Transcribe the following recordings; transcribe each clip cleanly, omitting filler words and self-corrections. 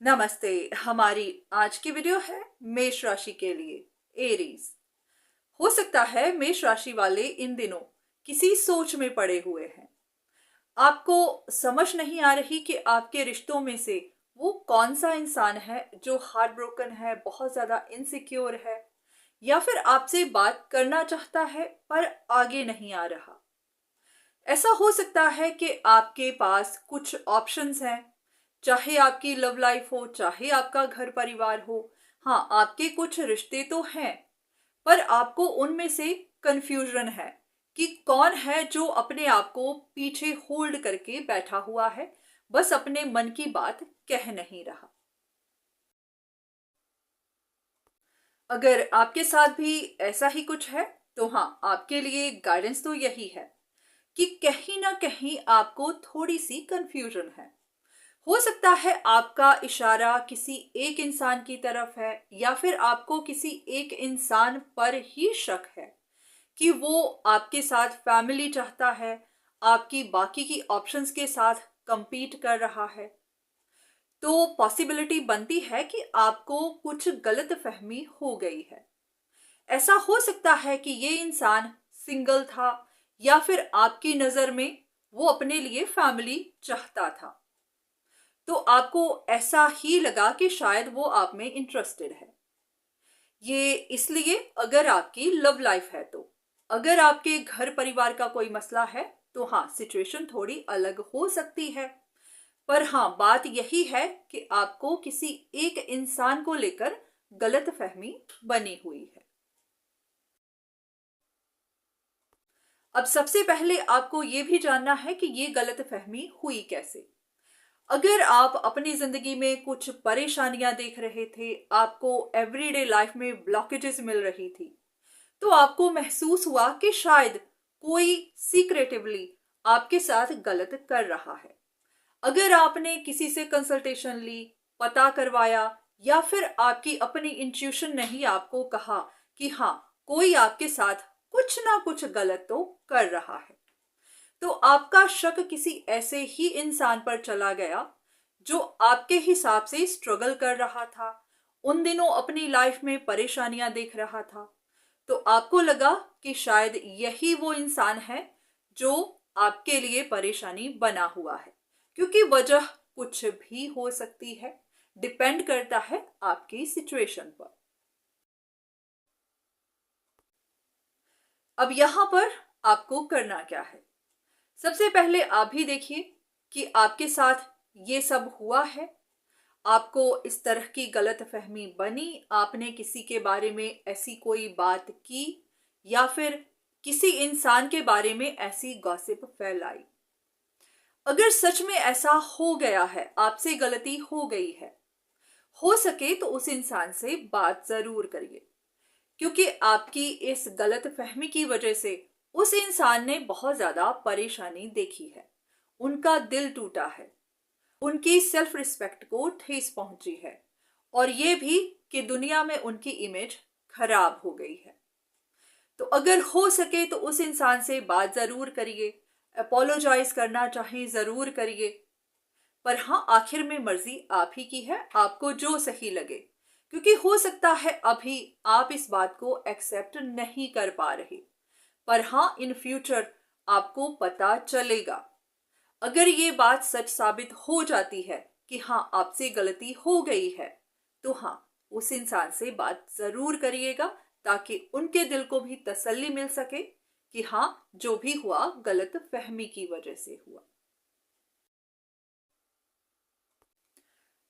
नमस्ते। हमारी आज की वीडियो है मेष राशि के लिए एरीज। हो सकता है मेष राशि वाले इन दिनों किसी सोच में पड़े हुए हैं। आपको समझ नहीं आ रही कि आपके रिश्तों में से वो कौन सा इंसान है जो हार्ट ब्रोकन है, बहुत ज्यादा इनसिक्योर है, या फिर आपसे बात करना चाहता है पर आगे नहीं आ रहा। ऐसा हो सकता है कि आपके पास कुछ ऑप्शंस हैं, चाहे आपकी लव लाइफ हो, चाहे आपका घर परिवार हो। हाँ, आपके कुछ रिश्ते तो हैं, पर आपको उनमें से कंफ्यूजन है कि कौन है जो अपने आप को पीछे होल्ड करके बैठा हुआ है, बस अपने मन की बात कह नहीं रहा। अगर आपके साथ भी ऐसा ही कुछ है, तो हाँ, आपके लिए गाइडेंस तो यही है कि कहीं ना कहीं आपको थोड़ी सी कंफ्यूजन है। हो सकता है आपका इशारा किसी एक इंसान की तरफ है, या फिर आपको किसी एक इंसान पर ही शक है कि वो आपके साथ फैमिली चाहता है, आपकी बाकी की ऑप्शंस के साथ compete कर रहा है। तो पॉसिबिलिटी बनती है कि आपको कुछ गलत फहमी हो गई है। ऐसा हो सकता है कि ये इंसान सिंगल था, या फिर आपकी नज़र में वो अपने लिए फैमिली चाहता था। तो आपको ऐसा ही लगा कि शायद वो आप में इंटरेस्टेड है। ये इसलिए अगर आपकी लव लाइफ है तो। अगर आपके घर परिवार का कोई मसला है तो हाँ, सिचुएशन थोड़ी अलग हो सकती है। पर हाँ, बात यही है कि आपको किसी एक इंसान को लेकर गलत फहमी बनी हुई है। अब सबसे पहले आपको ये भी जानना है कि ये गलत फहमी हुई कैसे। अगर आप अपनी ज़िंदगी में कुछ परेशानियां देख रहे थे, आपको एवरीडे लाइफ में ब्लॉकेजेस मिल रही थी, तो आपको महसूस हुआ कि शायद कोई सीक्रेटिवली आपके साथ गलत कर रहा है। अगर आपने किसी से कंसल्टेशन ली, पता करवाया, या फिर आपकी अपनी इंट्यूशन ने ही आपको कहा कि हाँ, कोई आपके साथ कुछ ना कुछ गलत तो कर रहा है, तो आपका शक किसी ऐसे ही इंसान पर चला गया जो आपके हिसाब से स्ट्रगल कर रहा था, उन दिनों अपनी लाइफ में परेशानियां देख रहा था। तो आपको लगा कि शायद यही वो इंसान है जो आपके लिए परेशानी बना हुआ है, क्योंकि वजह कुछ भी हो सकती है, डिपेंड करता है आपकी सिचुएशन पर। अब यहाँ पर आपको करना क्या है। सबसे पहले आप भी देखिए कि आपके साथ ये सब हुआ है। आपको इस तरह की गलतफहमी बनी, आपने किसी के बारे में ऐसी कोई बात की, या फिर किसी इंसान के बारे में ऐसी गॉसिप फैलाई। अगर सच में ऐसा हो गया है, आपसे गलती हो गई है, हो सके तो उस इंसान से बात जरूर करिए, क्योंकि आपकी इस गलतफहमी की वजह से उस इंसान ने बहुत ज्यादा परेशानी देखी है। उनका दिल टूटा है, उनकी सेल्फ रिस्पेक्ट को ठेस पहुंची है, और ये भी कि दुनिया में उनकी इमेज खराब हो गई है। तो अगर हो सके तो उस इंसान से बात जरूर करिए, अपोलोजाइज करना चाहें जरूर करिए। पर हाँ, आखिर में मर्जी आप ही की है, आपको जो सही लगे, क्योंकि हो सकता है अभी आप इस बात को एक्सेप्ट नहीं कर पा रहे, पर हाँ, इन फ्यूचर आपको पता चलेगा। अगर ये बात सच साबित हो जाती है कि हाँ, आपसे गलती हो गई है, तो हाँ, उस इंसान से बात जरूर करिएगा, ताकि उनके दिल को भी तसल्ली मिल सके कि हाँ, जो भी हुआ गलत फहमी की वजह से हुआ।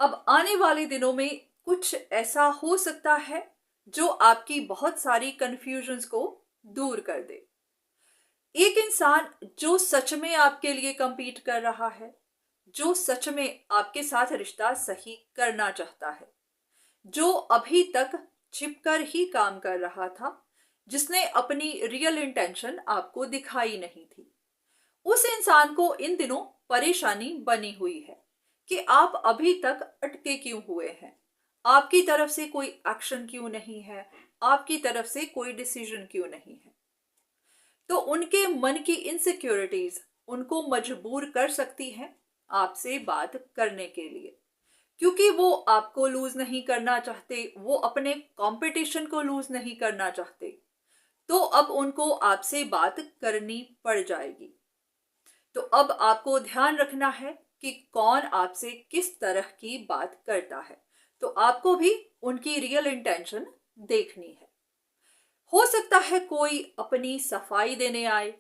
अब आने वाले दिनों में कुछ ऐसा हो सकता है जो आपकी बहुत सारी कंफ्यूजन्स को दूर कर दे। एक इंसान जो सच में आपके लिए compete कर रहा है, जो सच में आपके साथ रिश्ता सही करना चाहता है, जो अभी तक छिपकर ही काम कर रहा था, जिसने अपनी रियल इंटेंशन आपको दिखाई नहीं थी, उस इंसान को इन दिनों परेशानी बनी हुई है कि आप अभी तक अटके क्यों हुए हैं, आपकी तरफ से कोई एक्शन क्यों नहीं है, आपकी तरफ से कोई डिसीजन क्यों नहीं है। तो उनके मन की इनसिक्योरिटीज उनको मजबूर कर सकती हैं आपसे बात करने के लिए, क्योंकि वो आपको लूज नहीं करना चाहते, वो अपने कंपटीशन को लूज नहीं करना चाहते, तो अब उनको आपसे बात करनी पड़ जाएगी। तो अब आपको ध्यान रखना है कि कौन आपसे किस तरह की बात करता है। तो आपको भी उनकी रियल इंटेंशन देखनी है। हो सकता है कोई अपनी सफाई देने आए,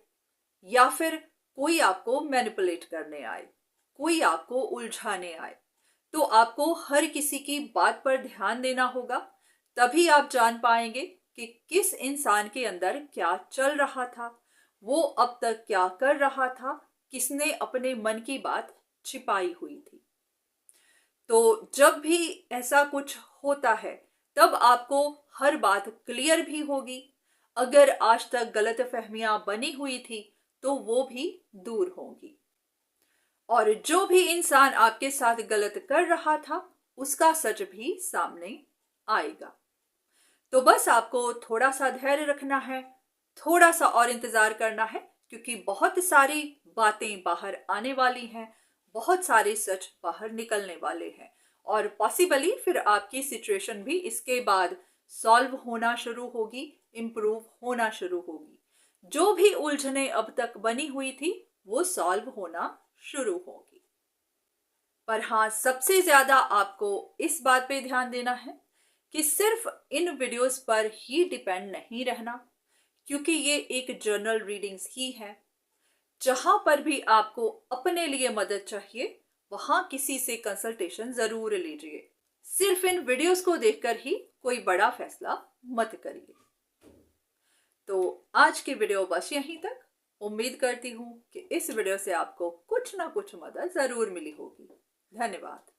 या फिर कोई आपको मैनिपुलेट करने आए, कोई आपको उलझाने आए। तो आपको हर किसी की बात पर ध्यान देना होगा, तभी आप जान पाएंगे कि किस इंसान के अंदर क्या चल रहा था, वो अब तक क्या कर रहा था, किसने अपने मन की बात छिपाई हुई थी। तो जब भी ऐसा कुछ होता है, तब आपको हर बात क्लियर भी होगी। अगर आज तक गलतफहमियां बनी हुई थी, तो वो भी दूर होंगी। और जो भी इंसान आपके साथ गलत कर रहा था, उसका सच भी सामने आएगा। तो बस आपको थोड़ा सा धैर्य रखना है, थोड़ा सा और इंतजार करना है, क्योंकि बहुत सारी बातें बाहर आने वाली हैं, बहुत सारे सच बाहर निकलने वाले हैं। और पॉसिबली फिर आपकी सिचुएशन भी इसके बाद सॉल्व होना शुरू होगी, इम्प्रूव होना शुरू होगी। जो भी उलझने अब तक बनी हुई थी, वो सॉल्व होना शुरू होगी। पर हाँ, सबसे ज्यादा आपको इस बात पे ध्यान देना है कि सिर्फ इन वीडियोस पर ही डिपेंड नहीं रहना, क्योंकि ये एक जर्नल रीडिंग्स ही है। जहां पर भी आपको अपने लिए मदद चाहिए, वहां किसी से कंसल्टेशन जरूर लीजिए। सिर्फ इन वीडियोस को देखकर ही कोई बड़ा फैसला मत करिए। तो आज की वीडियो बस यहीं तक। उम्मीद करती हूँ कि इस वीडियो से आपको कुछ ना कुछ मदद जरूर मिली होगी। धन्यवाद।